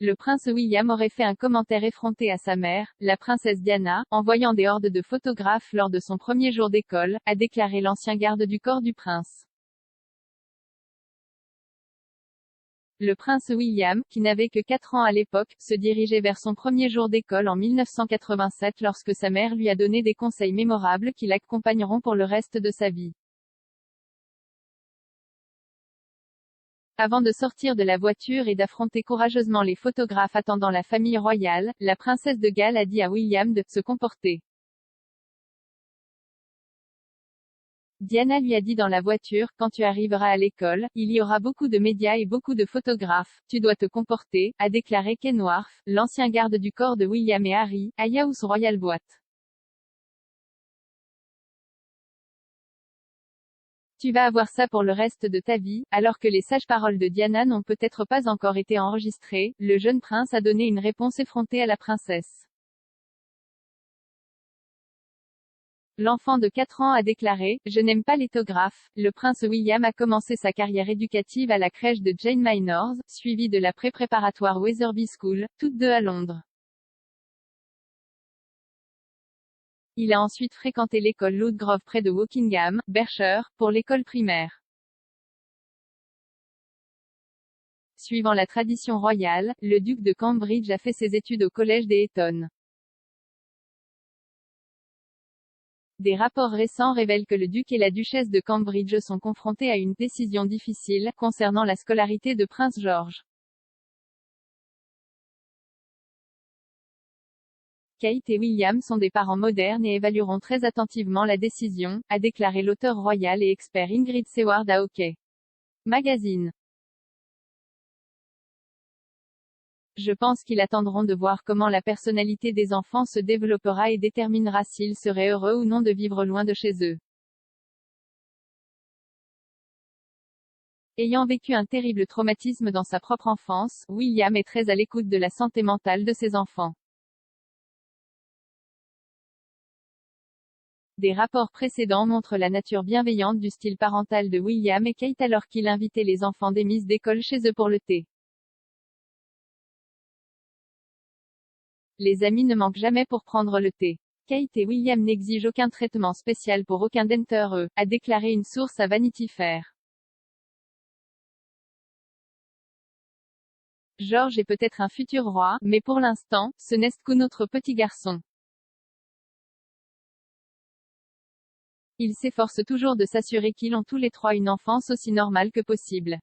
Le prince William aurait fait un commentaire effronté à sa mère, la princesse Diana, en voyant des hordes de photographes lors de son premier jour d'école, a déclaré l'ancien garde du corps du prince. Le prince William, qui n'avait que 4 ans à l'époque, se dirigeait vers son premier jour d'école en 1987 lorsque sa mère lui a donné des conseils mémorables qui l'accompagneront pour le reste de sa vie. Avant de sortir de la voiture et d'affronter courageusement les photographes attendant la famille royale, la princesse de Galles a dit à William de se comporter. Diana lui a dit dans la voiture, quand tu arriveras à l'école, il y aura beaucoup de médias et beaucoup de photographes, tu dois te comporter, a déclaré Kenworth, l'ancien garde du corps de William et Harry, à Yaoundé Royal Boat. Tu vas avoir ça pour le reste de ta vie, alors que les sages paroles de Diana n'ont peut-être pas encore été enregistrées, le jeune prince a donné une réponse effrontée à la princesse. L'enfant de 4 ans a déclaré « Je n'aime pas les photographes ». Le prince William a commencé sa carrière éducative à la crèche de Jane Minors, suivie de la pré-préparatoire Wetherby School, toutes deux à Londres. Il a ensuite fréquenté l'école Ludgrove près de Wokingham, Berkshire, pour l'école primaire. Suivant la tradition royale, le duc de Cambridge a fait ses études au collège des Eton. Des rapports récents révèlent que le duc et la duchesse de Cambridge sont confrontés à une décision difficile, concernant la scolarité de Prince George. Kate et William sont des parents modernes et évalueront très attentivement la décision, a déclaré l'auteur royal et expert Ingrid Seward à OK Magazine. Je pense qu'ils attendront de voir comment la personnalité des enfants se développera et déterminera s'ils seraient heureux ou non de vivre loin de chez eux. Ayant vécu un terrible traumatisme dans sa propre enfance, William est très à l'écoute de la santé mentale de ses enfants. Des rapports précédents montrent la nature bienveillante du style parental de William et Kate alors qu'il invitait les enfants des miss d'école chez eux pour le thé. Les amis ne manquent jamais pour prendre le thé. Kate et William n'exigent aucun traitement spécial pour aucun d'entre eux, a déclaré une source à Vanity Fair. George est peut-être un futur roi, mais pour l'instant, ce n'est que notre petit garçon. Il s'efforce toujours de s'assurer qu'ils ont tous les trois une enfance aussi normale que possible.